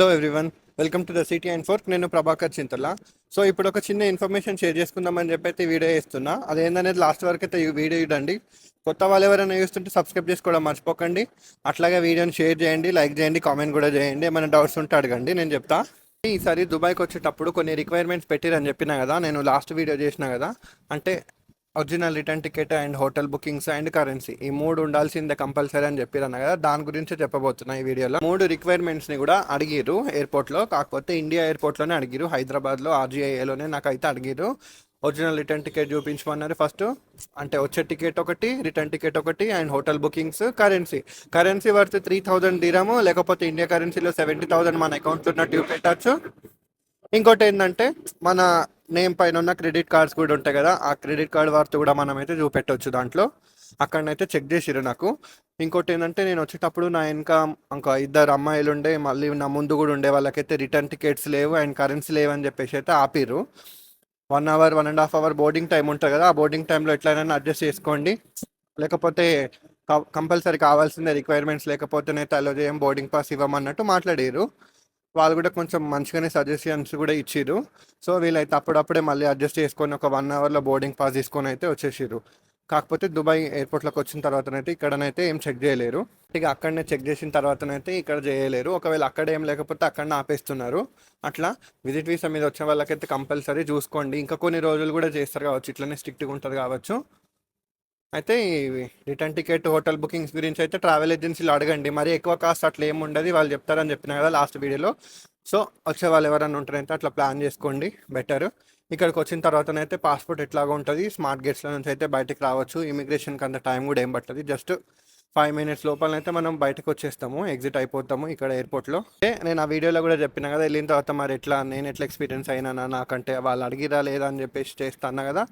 Hello everyone, welcome to the city and fork. నేను ప్రభాకర్ చింతల. So ఇప్పుడు ఒక చిన్న ఇన్ఫర్మేషన్ షేర్ చేసుకుందామని చెప్పి అయితే వీడియో చేస్తున్నా. అదేందనేది లాస్ట్ వరకు అయితే ఈ వీడియో చూడండి. కొత్త వాళ్ళు ఎవరైనా చూస్తుంటే సబ్స్క్రైబ్ చేసుకోవడం మర్చిపోకండి. అట్లాగే వీడియోని షేర్ చేయండి, లైక్ చేయండి, కామెంట్ కూడా చేయండి. ఏమైనా డౌట్స్ ఉంటే అడగండి, నేను చెప్తా. ఈసారి దుబాయ్కి వచ్చేటప్పుడు కొన్ని రిక్వైర్మెంట్స్ పెట్టిరని చెప్పినా కదా, నేను లాస్ట్ వీడియో చేసిన కదా. అంటే original return ticket and hotel bookings and currency, ఈ మూడు ఉండాల్సిందే కంపల్సరీ అని చెప్పిరన్న కదా. దాని గురించి చెప్పబోతున్నా ఈ వీడియోలో. మూడు రిక్వైర్మెంట్స్ని కూడా అడిగిరు ఎయిర్పోర్ట్లో. కాకపోతే ఇండియా ఎయిర్పోర్ట్లోనే అడిగిరు, హైదరాబాద్లో ఆర్జీఐఏలోనే నాకైతే అడిగిరు. ఒరిజినల్ రిటర్న్ టికెట్ చూపించమన్నారు ఫస్ట్. అంటే వచ్చే టికెట్ ఒకటి, రిటర్న్ టికెట్ ఒకటి, and hotel bookings, currency worth 3000 దీరము, లేకపోతే ఇండియా కరెన్సీలో 70,000 మన అకౌంట్లో ఉన్నట్టు చూపెట్టచ్చు. ఇంకోటి ఏంటంటే మన నేమ్ పైన ఉన్న క్రెడిట్ కార్డ్స్ కూడా ఉంటాయి కదా, ఆ క్రెడిట్ కార్డ్ వర్త్ కూడా మనం అయితే చూపెట్టవచ్చు దాంట్లో. అక్కడనైతే చెక్ చేసిరు నాకు. ఇంకోటి ఏంటంటే నేను వచ్చేటప్పుడు నా వెనక ఇంకా ఇద్దరు అమ్మాయిలు ఉండే, మళ్ళీ నా ముందు కూడా ఉండే వాళ్ళకైతే రిటర్న్ టికెట్స్ లేవు అండ్ కరెన్సీ లేవు అని చెప్పేసి అయితే ఆపిరు. 1 అవర్ 1.5 అవర్ బోర్డింగ్ టైం ఉంటుంది కదా, ఆ బోర్డింగ్ టైంలో ఎట్లయినా అడ్జస్ట్ చేసుకోండి, లేకపోతే కంపల్సరీ కావాల్సిన రిక్వైర్మెంట్స్ లేకపోతేనైతే అలో చేయం, బోర్డింగ్ పాస్ ఇవ్వమన్నట్టు మాట్లాడారు. వాళ్ళు కూడా కొంచెం మంచిగానే సజెషన్స్ కూడా ఇచ్చిర్రు. సో వీళ్ళైతే అప్పుడప్పుడే మళ్ళీ అడ్జస్ట్ చేసుకొని ఒక 1 అవర్లో బోర్డింగ్ పాస్ తీసుకొని అయితే వచ్చేసారు. కాకపోతే దుబాయ్ ఎయిర్పోర్ట్లోకి వచ్చిన తర్వాతనైతే ఇక్కడనైతే ఏం చెక్ చేయలేరు. ఇక అక్కడనే చెక్ చేసిన తర్వాతనైతే ఇక్కడ చేయలేరు. ఒకవేళ అక్కడ ఏం లేకపోతే అక్కడనే ఆపేస్తున్నారు. అట్లా విజిట్ వీసా మీద వచ్చిన వాళ్ళకైతే కంపల్సరీ చూసుకోండి. ఇంకా కొన్ని రోజులు కూడా చేస్తారు కావచ్చు, ఇట్లనే స్ట్రిక్ట్గా ఉంటుంది కావచ్చు. అయితే ఈ రిటర్న్ టికెట్, హోటల్ బుకింగ్స్ గురించి అయితే ట్రావెల్ ఏజెన్సీలో అడగండి. మరి ఎక్కువ కాస్ట్ అట్లా ఏమి ఉండదు, వాళ్ళు చెప్తారని చెప్పిన కదా లాస్ట్ వీడియోలో. సో వచ్చే వాళ్ళు ఎవరైనా ఉంటారైతే అట్లా ప్లాన్ చేసుకోండి, బెటర్. ఇక్కడికి వచ్చిన తర్వాతనైతే పాస్పోర్ట్ ఎట్లాగో ఉంటుంది, స్మార్ట్ గేట్స్లో నుంచి అయితే బయటకు రావచ్చు. ఇమిగ్రేషన్కి అంత టైం కూడా ఏం పట్టదు, జస్ట్ 5 minutes లోపలనైతే మనం బయటకు వచ్చేస్తాము, ఎగ్జిట్ అయిపోతాము ఇక్కడ ఎయిర్పోర్ట్లో. నేను ఆ వీడియోలో కూడా చెప్పిన కదా, వెళ్ళిన తర్వాత మరి నేను ఎట్లా ఎక్స్పీరియన్స్ అయినా, నాకంటే వాళ్ళు అడిగిరా లేదా అని చెప్పేసి చేస్తాను కదా.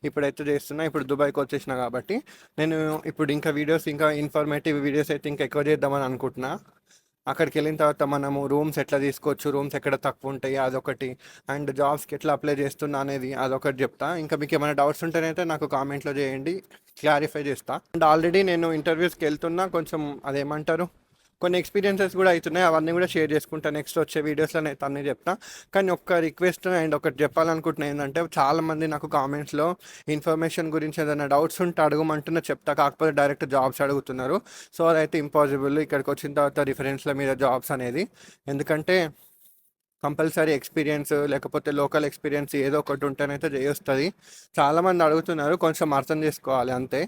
ఇప్పుడైతే చేస్తున్నా, ఇప్పుడు దుబాయ్కి వచ్చేసిన కాబట్టి నేను ఇప్పుడు ఇంకా వీడియోస్, ఇంకా ఇన్ఫర్మేటివ్ వీడియోస్ అయితే ఇంకా ఎక్కువ చేద్దామని అనుకుంటున్నా. అక్కడికి వెళ్ళిన తర్వాత మనము రూమ్స్ ఎట్లా తీసుకోవచ్చు, రూమ్స్ ఎక్కడ తక్కువ ఉంటాయి అదొకటి, అండ్ జాబ్స్కి ఎట్లా అప్లై చేస్తున్నా అనేది అదొకటి చెప్తా. ఇంకా మీకు ఏమైనా డౌట్స్ ఉంటేనైతే నాకు కామెంట్లో చేయండి, క్లారిఫై చేస్తా. అండ్ ఆల్రెడీ నేను ఇంటర్వ్యూస్కి వెళ్తున్నా, కొంచెం అదేమంటారు, కొన్ని ఎక్స్పీరియన్సెస్ కూడా అవుతున్నాయి, అవన్నీ కూడా షేర్ చేసుకుంటా నెక్స్ట్ వచ్చే వీడియోస్లో అయితే అన్నీ చెప్తా. కానీ ఒక్క రిక్వెస్ట్ అండ్ ఒకటి చెప్పాలనుకుంటున్నా ఏంటంటే, చాలామంది నాకు కామెంట్స్లో ఇన్ఫర్మేషన్ గురించి ఏదైనా డౌట్స్ ఉంటే అడగమంటున్నా చెప్తా, కాకపోతే డైరెక్ట్ జాబ్స్ అడుగుతున్నారు. సో అదైతే ఇంపాసిబుల్ ఇక్కడికి వచ్చిన తర్వాత రిఫరెన్స్ల మీద జాబ్స్ అనేది. ఎందుకంటే కంపల్సరీ ఎక్స్పీరియన్స్ లేకపోతే లోకల్ ఎక్స్పీరియన్స్ ఏదో ఒకటి ఉంటేనైతే చేయొస్తుంది. చాలామంది అడుగుతున్నారు, కొంచెం అర్థం చేసుకోవాలి అంతే.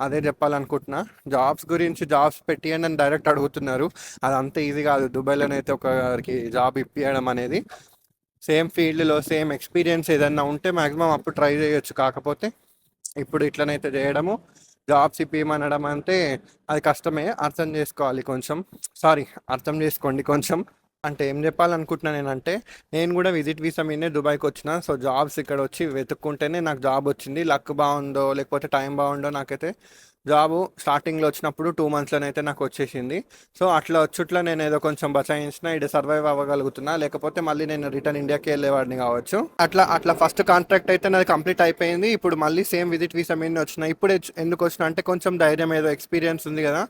అదే చెప్పాలనుకుంటున్నా. జాబ్స్ గురించి జాబ్స్ పెట్టి అని నన్ను డైరెక్ట్ అడుగుతున్నారు, అది అంత ఈజీ కాదు దుబాయ్లోనైతే ఒకరికి జాబ్ ఇప్పించడం అనేది. సేమ్ ఫీల్డ్లో సేమ్ ఎక్స్పీరియన్స్ ఏదన్నా ఉంటే మ్యాక్సిమం అప్పుడు ట్రై చేయొచ్చు. కాకపోతే ఇప్పుడు ఇట్లనైతే చేయడము, జాబ్స్ ఇప్పిమనడం అంటే అది కష్టమే, అర్థం చేసుకోవాలి కొంచెం. సారీ, అర్థం చేసుకోండి కొంచెం. అంటే ఏం చెప్పాలనుకుంటున్నాను నేనంటే, నేను కూడా విజిట్ వీసా మీదనే దుబాయ్కి వచ్చిన. సో జాబ్స్ ఇక్కడ వచ్చి వెతుక్కుంటేనే నాకు జాబ్ వచ్చింది. లక్ బాగుందో లేకపోతే టైం బాగుండో, నాకైతే జాబు స్టార్టింగ్లో వచ్చినప్పుడు 2 monthsలోనైతే నాకు వచ్చేసింది. సో అట్లా వచ్చుట్లా నేను ఏదో కొంచెం బచాయించిన, ఇక్కడ సర్వైవ్ అవ్వగలుగుతున్నా, లేకపోతే మళ్ళీ నేను రిటర్న్ ఇండియాకి వెళ్ళేవాడిని కావచ్చు. అట్లా అట్లా ఫస్ట్ కాంట్రాక్ట్ అయితే నాది కంప్లీట్ అయిపోయింది. ఇప్పుడు మళ్ళీ సేమ్ విజిట్ వీసా మీద వచ్చిన. ఇప్పుడు ఎందుకు వచ్చిన అంటే కొంచెం ధైర్యం, ఏదో ఎక్స్పీరియన్స్ ఉంది కదా,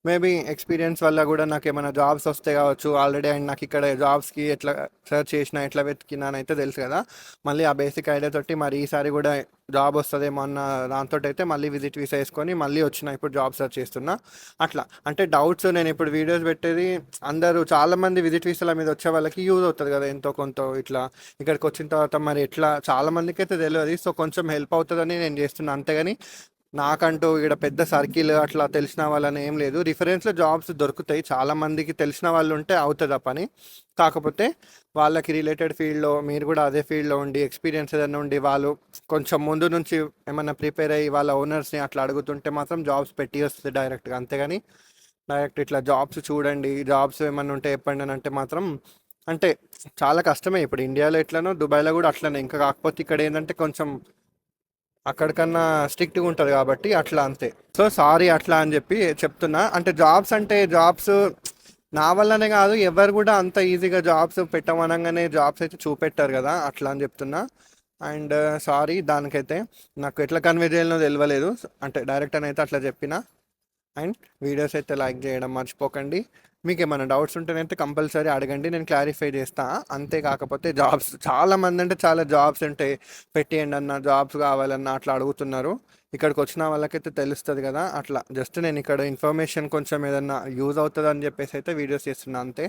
మేబీ ఎక్స్పీరియన్స్ వల్ల కూడా నాకు ఏమైనా జాబ్స్ వస్తాయి కావచ్చు ఆల్రెడీ. అండ్ నాకు ఇక్కడ జాబ్స్కి ఎట్లా సెర్చ్ చేసినా, ఎట్లా వెతికినానైతే తెలుసు కదా. మళ్ళీ ఆ బేసిక్ ఐడియా తోటి మరి ఈసారి కూడా జాబ్ వస్తుందేమో అన్న దాంతో అయితే మళ్ళీ విజిట్ వీసా వేసుకొని మళ్ళీ వచ్చిన, ఇప్పుడు జాబ్ సెర్చ్ చేస్తున్నా. అట్లా అంటే డౌట్స్, నేను ఇప్పుడు వీడియోస్ పెట్టేది అందరూ చాలామంది విజిట్ వీసాల మీద వచ్చే వాళ్ళకి యూజ్ అవుతుంది కదా ఎంతో కొంత. ఇట్లా ఇక్కడికి వచ్చిన తర్వాత మరి ఎట్లా చాలామందికి అయితే తెలియదు. సో కొంచెం హెల్ప్ అవుతుందని నేను చేస్తున్నా, అంతేగాని నాకంటూ ఇక్కడ పెద్ద సర్కిల్ అట్లా తెలిసిన వాళ్ళని ఏం లేదు. రిఫరెన్స్లో జాబ్స్ దొరుకుతాయి, చాలా మందికి తెలిసిన వాళ్ళు ఉంటే అవుతుంది ఆ పని. కాకపోతే వాళ్ళకి రిలేటెడ్ ఫీల్డ్లో, మీరు కూడా అదే ఫీల్డ్లో ఉండి ఎక్స్పీరియన్స్ ఏదైనా ఉండి, వాళ్ళు కొంచెం ముందు నుంచి ఏమైనా ప్రిపేర్ అయ్యి వాళ్ళ ఓనర్స్ని అట్లా అడుగుతుంటే మాత్రం జాబ్స్ పెట్టి వస్తుంది డైరెక్ట్గా. అంతేగాని డైరెక్ట్ ఇట్లా జాబ్స్ చూడండి, జాబ్స్ ఏమైనా ఉంటే చెప్పండి అని అంటే మాత్రం, అంటే చాలా కష్టమే. ఇప్పుడు ఇండియాలో ఎట్లనో దుబాయ్లో కూడా అట్లనే. ఇంకా కాకపోతే ఇక్కడ ఏంటంటే కొంచెం అక్కడికన్నా స్ట్రిక్ట్గా ఉంటుంది కాబట్టి అట్లా అంతే. సో సారీ అట్లా అని చెప్పి చెప్తున్నా. అంటే జాబ్స్ అంటే జాబ్స్ నా వల్లనే కాదు, ఎవరు కూడా అంత ఈజీగా జాబ్స్ పెట్టమనగానే జాబ్స్ అయితే చూపెట్టారు కదా, అట్లా అని చెప్తున్నా. అండ్ సారీ దానికైతే, నాకు ఎట్లా కన్వే చేయాలనో తెలియలేదు, అంటే డైరెక్ట్ అని అయితే అట్లా చెప్పిన. అండ్ వీడియోస్ అయితే లైక్ చేయడం మర్చిపోకండి. మీకు ఏమైనా డౌట్స్ ఉంటేనైతే కంపల్సరీ అడగండి, నేను క్లారిఫై చేస్తా. అంతే కాకపోతే జాబ్స్ చాలా మంది అంటే చాలా జాబ్స్ ఉంటాయి, పెట్టేయండి అన్న, జాబ్స్ కావాలన్న అట్లా అడుగుతున్నారు. ఇక్కడికి వచ్చిన వాళ్ళకైతే తెలుస్తుంది కదా, అట్లా జస్ట్ నేను ఇక్కడ ఇన్ఫర్మేషన్ కొంచెం ఏదన్నా యూజ్ అవుతుంది అని చెప్పేసి అయితే వీడియోస్ చేస్తున్నా అంతే,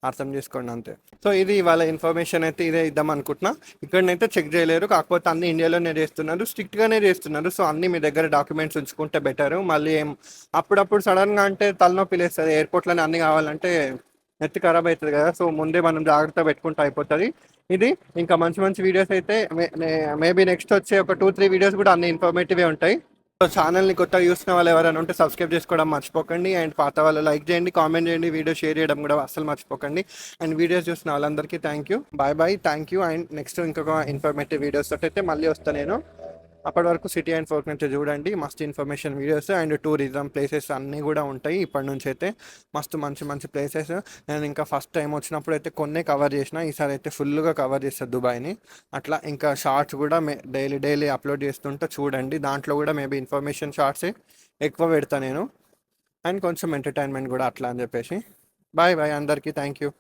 అర్థం చేసుకోండి అంతే. సో ఇది ఇవాళ ఇన్ఫర్మేషన్ అయితే ఇదే ఇద్దాం అనుకుంటున్నా. ఇక్కడనైతే చెక్ చేయలేరు, కాకపోతే అన్ని ఇండియాలోనే చేస్తున్నారు, స్ట్రిక్ట్గానే చేస్తున్నారు. సో అన్ని మీ దగ్గర డాక్యుమెంట్స్ ఉంచుకుంటే బెటర్. మళ్ళీ ఏం అప్పుడప్పుడు సడన్గా అంటే తలనొప్పి లేస్తుంది, ఎయిర్పోర్ట్లోనే అన్ని కావాలంటే నెత్తి ఖరాబ్ అవుతుంది కదా. సో ముందే మనం జాగ్రత్త పెట్టుకుంటే అయిపోతుంది. ఇది ఇంకా మంచి మంచి వీడియోస్ అయితే మేబీ నెక్స్ట్ వచ్చే ఒక 2-3 వీడియోస్ కూడా అన్ని ఇన్ఫర్మేటివే ఉంటాయి. సో ఛానల్ని కొత్తగా చూసిన వాళ్ళు ఎవరైనా ఉంటే సబ్స్క్రైబ్ చేసుకోవడం మర్చిపోకండి. అండ్ పాత వాళ్ళు లైక్ చేయండి, కామెంట్ చేయండి, వీడియో షేర్ చేయడం కూడా అస్సలు మర్చిపోకండి. అండ్ వీడియోస్ చూసిన వాళ్ళందరికీ thank you, bye bye, thank you. And next ఇంకొక ఇన్ఫర్మేటివ్ వీడియోస్ తోటి అయితే మళ్ళీ వస్తాను నేను. అప్పటి వరకు సిటీ అండ్ ఫోర్క్ నుంచి చూడండి, మస్తు information videos and tourism places అన్నీ కూడా ఉంటాయి. ఇప్పటి నుంచి అయితే మస్తు మంచి మంచి ప్లేసెస్. నేను ఇంకా ఫస్ట్ టైం వచ్చినప్పుడు అయితే కొన్నే కవర్ చేసిన, ఈసారి అయితే ఫుల్గా కవర్ చేస్తాను దుబాయ్ని. అట్లా ఇంకా షార్ట్స్ కూడా డైలీ డైలీ అప్లోడ్ చేస్తుంటే చూడండి, దాంట్లో కూడా మేబీ ఇన్ఫర్మేషన్ షార్ట్సే ఎక్కువ పెడతా నేను, అండ్ కొంచెం ఎంటర్టైన్మెంట్ కూడా అట్లా అని చెప్పేసి. బాయ్ బాయ్ అందరికీ, థ్యాంక్ యూ.